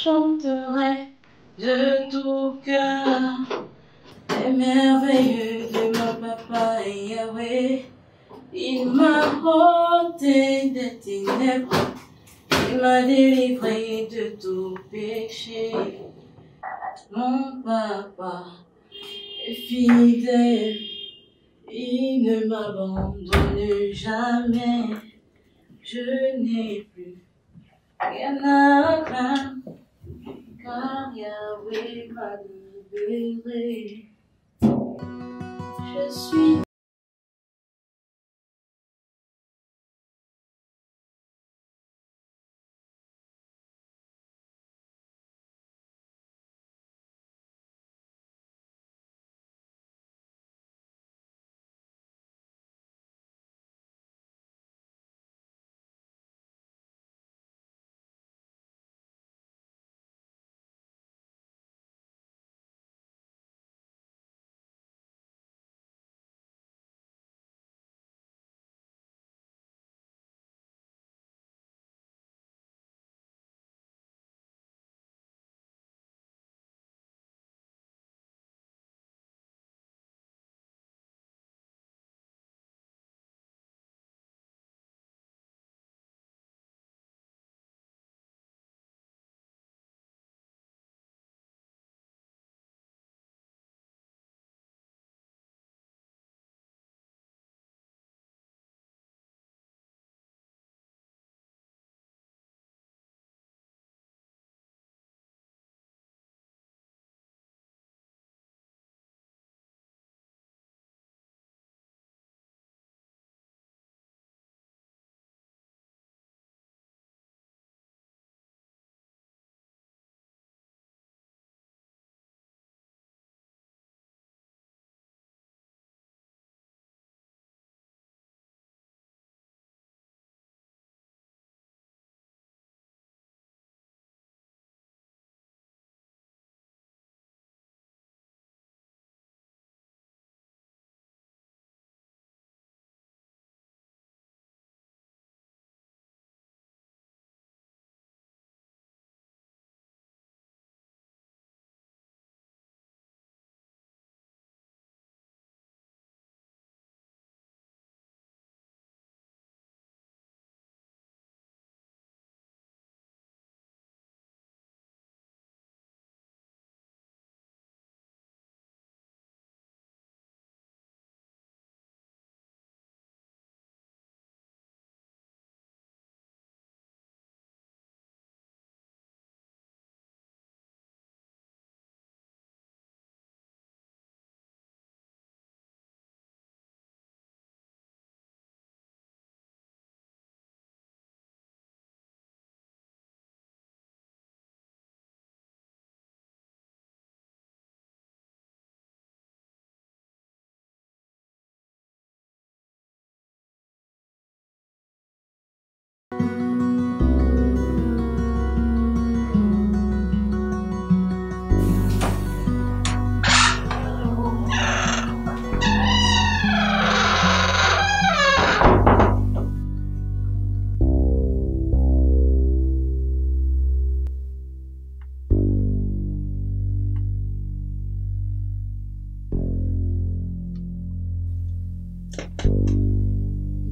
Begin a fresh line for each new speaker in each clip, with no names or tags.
chanterai de tout cœur les merveilleux de mon papa Yahweh. Il m'a ôté des ténèbres, il m'a délivré de tout péché. Mon papa est fidèle, il ne m'abandonne jamais. Je n'ai plus rien à craindre, car Yahweh m'a libéré. Je suis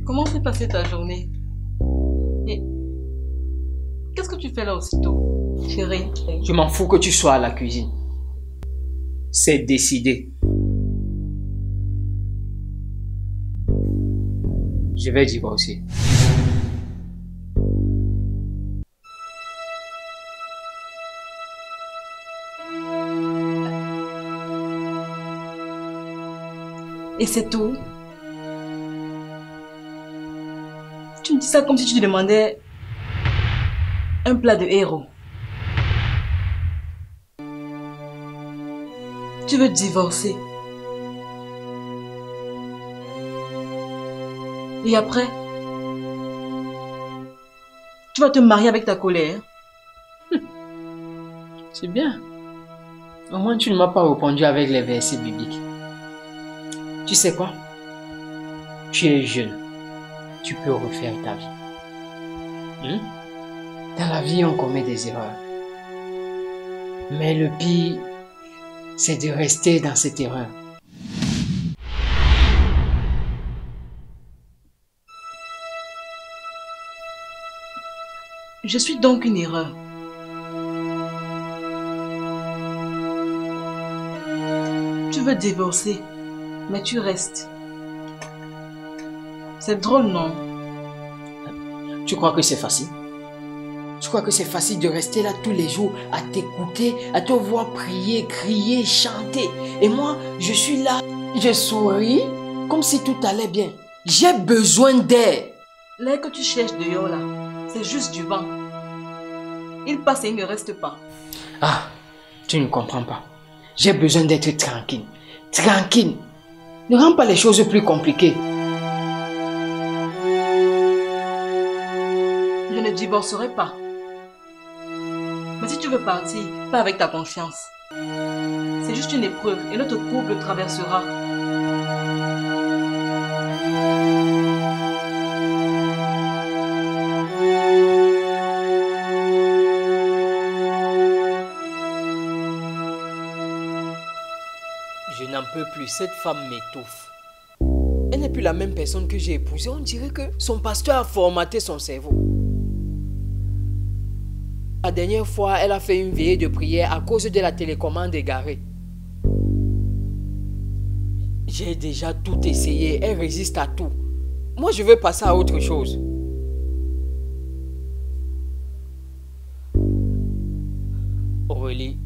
Comment s'est passée ta journée? Et qu'est-ce que tu fais là aussitôt, chérie?
Je m'en fous que tu sois à la cuisine. C'est décidé. Je vais divorcer.
Et c'est tout? Tu me dis ça comme si tu te demandais un plat de héros. Tu veux divorcer. Et après, tu vas te marier avec ta colère.
C'est bien. Au moins, tu ne m'as pas répondu avec les versets bibliques. Tu sais quoi? Tu es jeune. Tu peux refaire ta vie. Dans la vie, on commet des erreurs. Mais le pire, c'est de rester dans cette erreur.
Je suis donc une erreur. Tu veux divorcer, mais tu restes. C'est drôle, non?
Tu crois que c'est facile? Tu crois que c'est facile de rester là tous les jours à t'écouter, à te voir prier, crier, chanter? Et moi, je suis là, je souris comme si tout allait bien. J'ai besoin d'aide.
L'air que tu cherches dehors là, c'est juste du vent. Il passe et il ne reste pas.
Ah, tu ne comprends pas. J'ai besoin d'être tranquille. Tranquille. Ne rends pas les choses plus compliquées.
Je ne divorcerai pas. Mais si tu veux partir, pas avec ta conscience. C'est juste une épreuve et notre couple le traversera.
Je n'en peux plus, cette femme m'étouffe. Elle n'est plus la même personne que j'ai épousée. On dirait que son pasteur a formaté son cerveau. La dernière fois, elle a fait une veillée de prière à cause de la télécommande égarée. J'ai déjà tout essayé, elle résiste à tout. Moi, je veux passer à autre chose. Aurélie,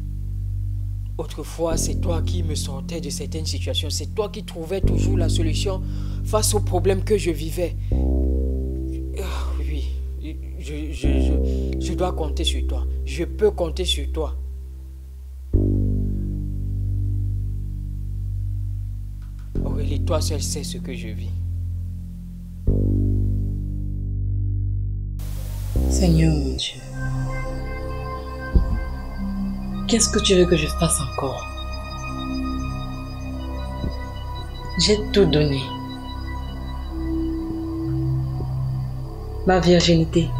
autrefois, c'est toi qui me sortais de certaines situations. C'est toi qui trouvais toujours la solution face aux problèmes que je vivais. Oui, je dois compter sur toi. Je peux compter sur toi. Aurélie, toi seul sais ce que je vis.
Seigneur mon Dieu, qu'est-ce que tu veux que je fasse encore? J'ai tout donné. Ma virginité,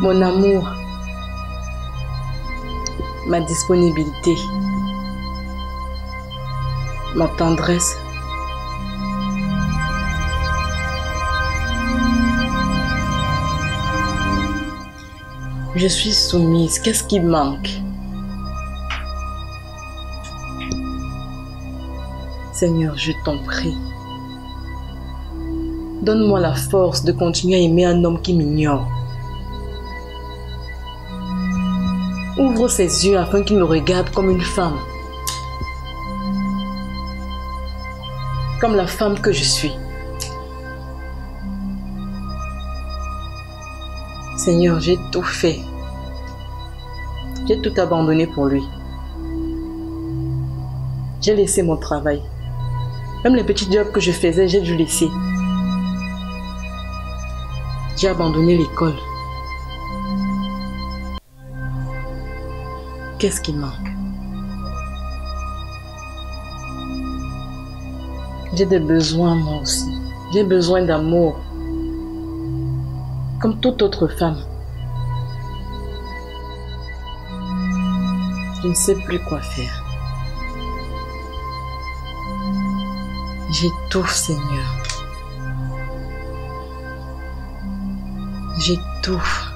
mon amour, ma disponibilité, ma tendresse. Je suis soumise. Qu'est-ce qui manque? Seigneur, je t'en prie. Donne-moi la force de continuer à aimer un homme qui m'ignore. Ouvre ses yeux afin qu'il me regarde comme une femme. Comme la femme que je suis. Seigneur, j'ai tout fait. J'ai tout abandonné pour lui. J'ai laissé mon travail. Même les petits jobs que je faisais, j'ai dû laisser. J'ai abandonné l'école. Qu'est-ce qui manque? J'ai des besoins moi aussi. J'ai besoin d'amour. Comme toute autre femme. Je ne sais plus quoi faire. J'étouffe, Seigneur. J'étouffe.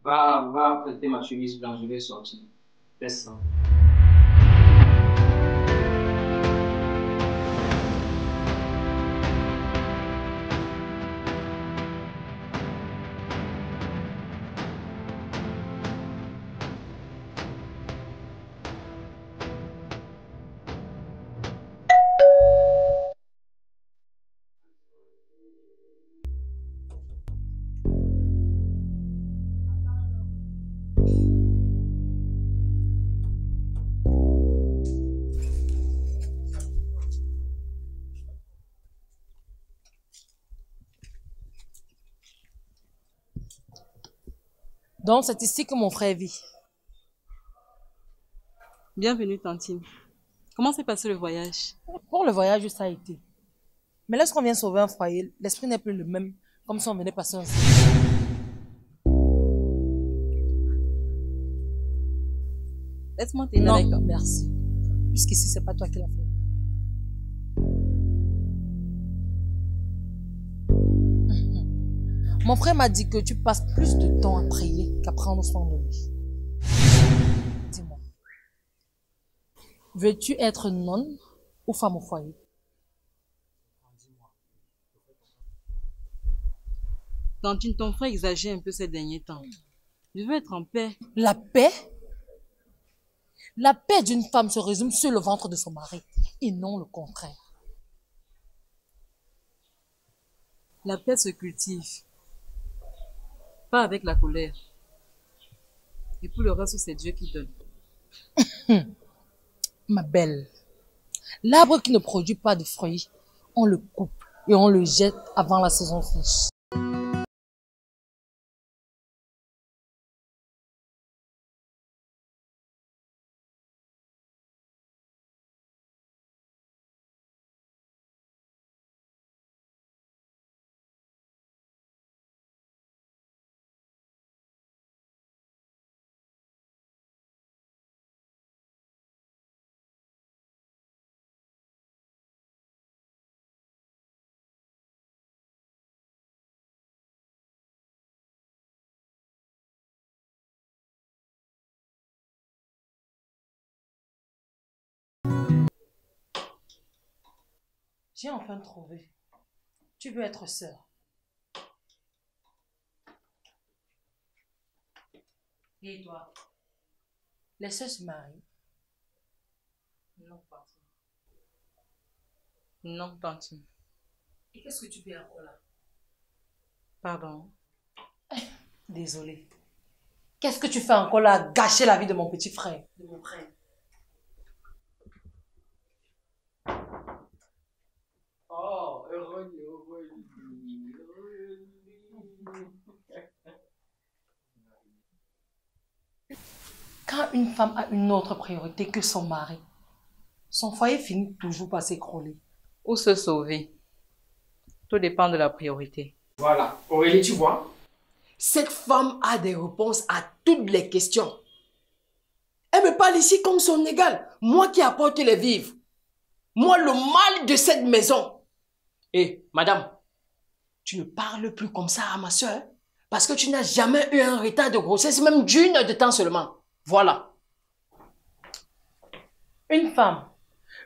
Va prêter ma chemise blanche, je vais sortir. Laisse ça.
Donc, c'est ici que mon frère vit.
Bienvenue, Tantine. Comment s'est passé le voyage?
Pour le voyage, ça a été. Mais lorsqu'on vient sauver un foyer, l'esprit n'est plus le même, comme si on venait passer un séjour.
Laisse-moi t'aider
Non,
avec toi.
merci. Puisqu'ici, c'est pas toi qui l'as fait. Mon frère m'a dit que tu passes plus de temps à prier qu'à prendre soin de lui. Dis-moi, veux-tu être nonne ou femme au foyer?
Tantine, ton frère exagère un peu ces derniers temps. Je veux être en paix.
La paix? La paix d'une femme se résume sur le ventre de son mari et non le contraire.
La paix se cultive. Pas avec la colère. Et pour le reste, c'est Dieu qui donne.
Ma belle, l'arbre qui ne produit pas de fruits, on le coupe et on le jette avant la saison fraîche. J'ai enfin trouvé. Tu veux être sœur. Et toi? Les sœurs se marient?
Non, Tantine. Non, Tantine.
Et qu'est-ce que tu fais encore là?
Pardon.
Désolée. Qu'est-ce que tu fais encore là à gâcher la vie de mon petit frère? De mon frère.
Oh, heureux, heureux.
Quand une femme a une autre priorité que son mari, son foyer finit toujours par s'écrouler.
Ou se sauver. Tout dépend de la priorité.
Voilà, Aurélie, tu vois, cette femme a des réponses à toutes les questions. Elle me parle ici comme son égal. Moi qui apporte les vivres. Moi, le mal de cette maison. Et madame, tu ne parles plus comme ça à ma soeur, parce que tu n'as jamais eu un retard de grossesse, même d'une heure de temps seulement. Voilà.
Une femme,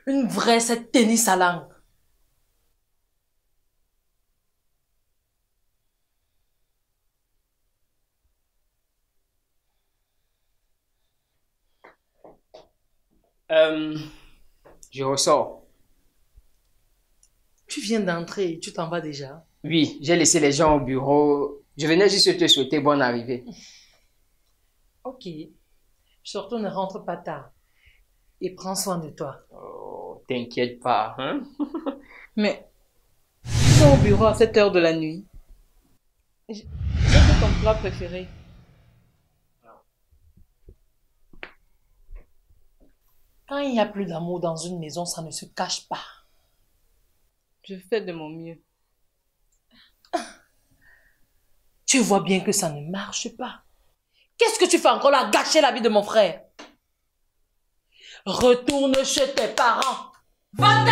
une vraie, sait tenir sa langue.
Je ressors.
Tu viens d'entrer et tu t'en vas déjà.
Oui, j'ai laissé les gens au bureau. Je venais juste te souhaiter bonne arrivée.
Ok. Surtout ne rentre pas tard. Et prends soin de toi.
Oh, t'inquiète pas, hein?
Mais, tu vas au bureau à cette heure de la nuit. J'ai fait ton plat préféré.
Quand il n'y a plus d'amour dans une maison, ça ne se cache pas.
Je fais de mon mieux.
Tu vois bien que ça ne marche pas. Qu'est-ce que tu fais encore là, gâcher la vie de mon frère? Retourne chez tes parents. Va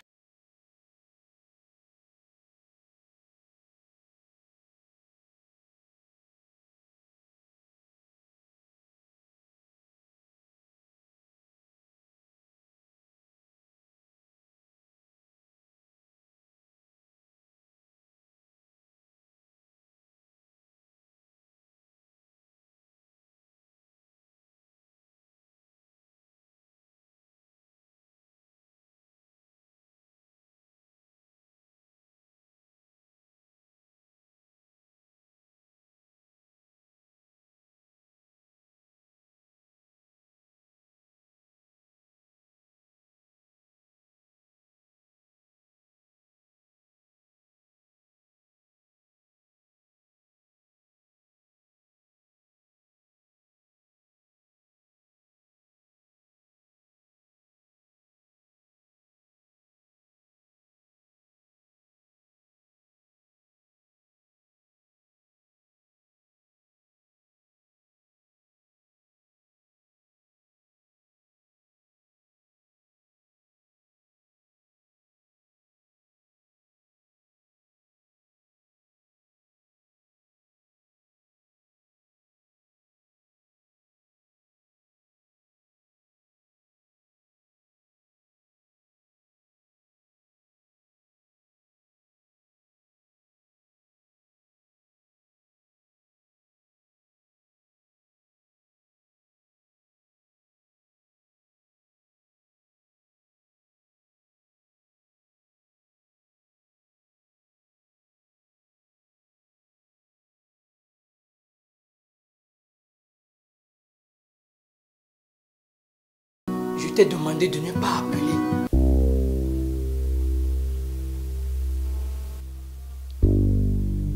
Je t'ai demandé de ne pas appeler.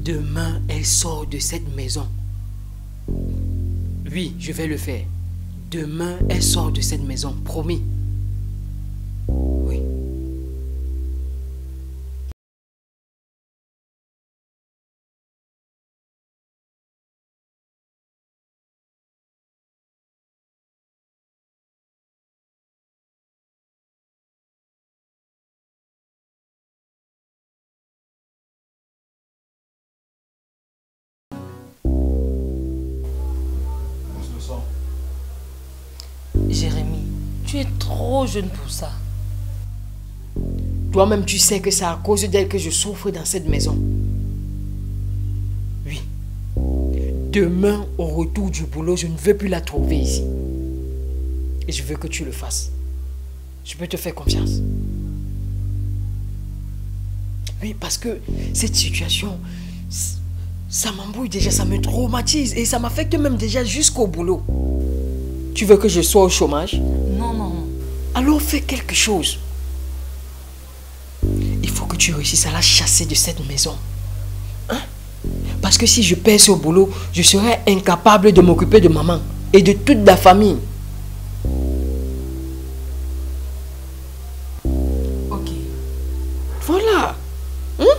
Demain, elle sort de cette maison. Oui, je vais le faire. Demain, elle sort de cette maison, promis. Oui.
Jérémy, tu es trop jeune pour ça.
Toi-même, tu sais que c'est à cause d'elle que je souffre dans cette maison. Oui. Demain, au retour du boulot, je ne veux plus la trouver ici. Et je veux que tu le fasses. Je peux te faire confiance. Oui, parce que cette situation, ça m'embrouille déjà, ça me traumatise et ça m'affecte même déjà jusqu'au boulot. Tu veux que je sois au chômage?
Non, non, non.
Alors fais quelque chose. Il faut que tu réussisses à la chasser de cette maison. Hein? Parce que si je perds au boulot, je serai incapable de m'occuper de maman et de toute la famille.
Ok.
Voilà. Hein?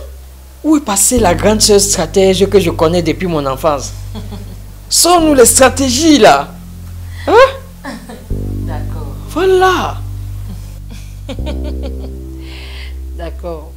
Où est passée la grande sœur stratège que je connais depuis mon enfance? Sors-nous les stratégies là. Hein?
D'accord.
Voilà.
D'accord.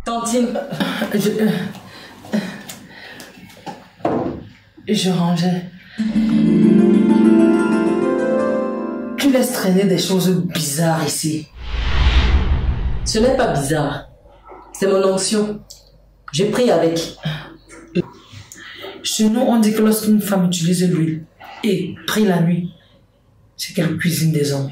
Tantine, je rangeais. Tu laisses traîner des choses bizarres ici.
Ce n'est pas bizarre. C'est mon onction. J'ai pris avec.
Chez nous, on dit que lorsqu'une femme utilise l'huile et prie la nuit, c'est qu'elle cuisine des hommes.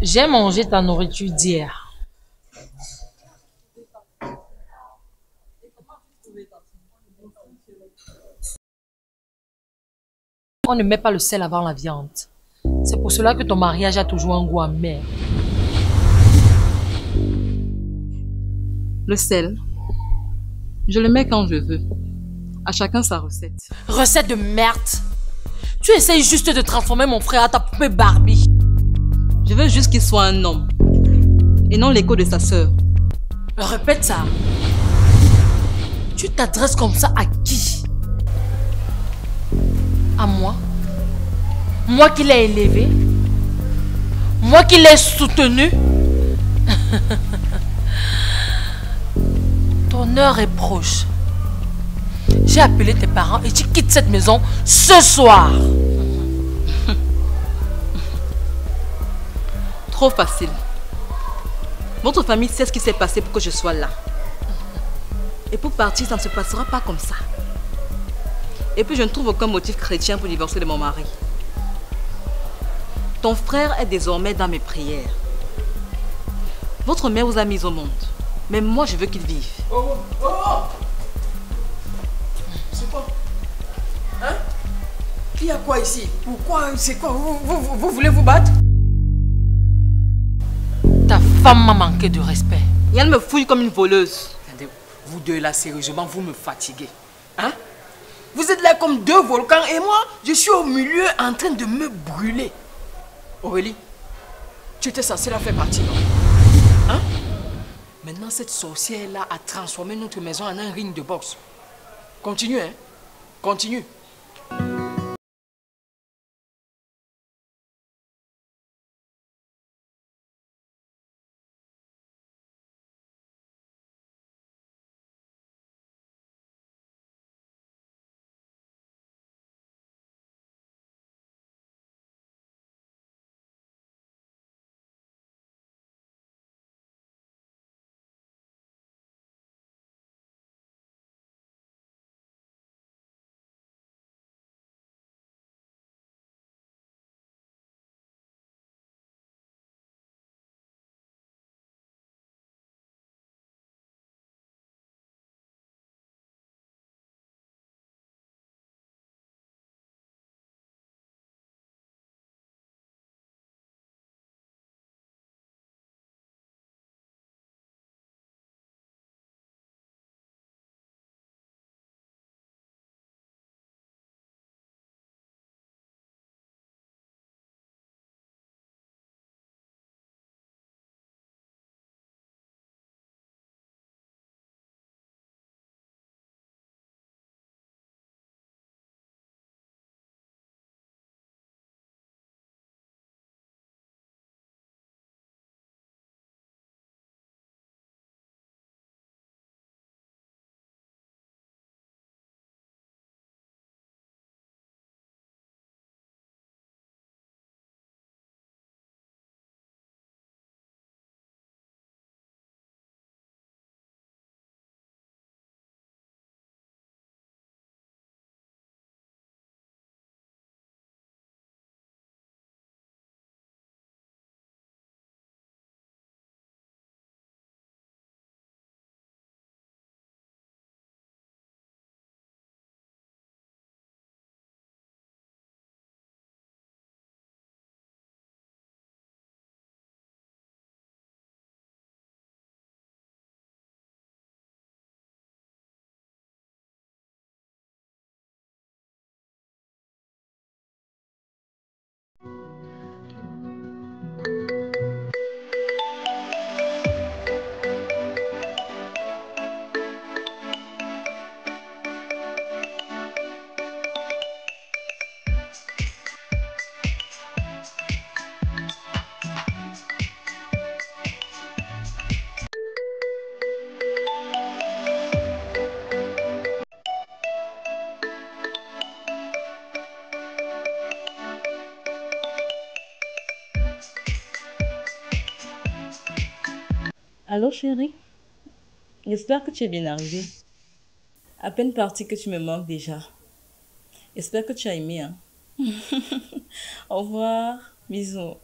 J'ai mangé ta nourriture d'hier. On ne met pas le sel avant la viande. C'est pour cela que ton mariage a toujours un goût amer.
Le sel, je le mets quand je veux. À chacun sa recette.
Recette de merde! Tu essayes juste de transformer mon frère à ta poupée Barbie.
Je veux juste qu'il soit un homme. Et non l'écho de sa sœur.
Répète ça. Tu t'adresses comme ça à qui? À moi? Moi qui l'ai élevé? Moi qui l'ai soutenu? Ton heure est proche. J'ai appelé tes parents et tu quittes cette maison ce soir.
Trop facile. Votre famille sait ce qui s'est passé pour que je sois là. Et pour partir, ça ne se passera pas comme ça. Et puis je ne trouve aucun motif chrétien pour divorcer de mon mari. Ton frère est désormais dans mes prières. Votre mère vous a mis au monde. Mais moi, je veux qu'il vive.
Oh, oh, oh. C'est quoi? Hein? Il y a quoi ici? Pourquoi? C'est quoi? Vous voulez vous battre?
Ta femme m'a manqué de respect.
Et elle me fouille comme une voleuse.
Attendez, vous deux là, sérieusement, vous me fatiguez. Hein? Vous êtes là comme deux volcans et moi, je suis au milieu en train de me brûler. Aurélie, tu étais censée la faire partie, non? Hein? Maintenant, cette sorcière-là a transformé notre maison en un ring de boxe. Continue, hein? Continue.
Allô chérie, j'espère que tu es bien arrivée. À peine partie que tu me manques déjà. J'espère que tu as aimé, hein. Au revoir, bisous.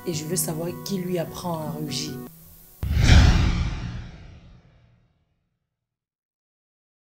Et je veux savoir qui lui apprend à rugir.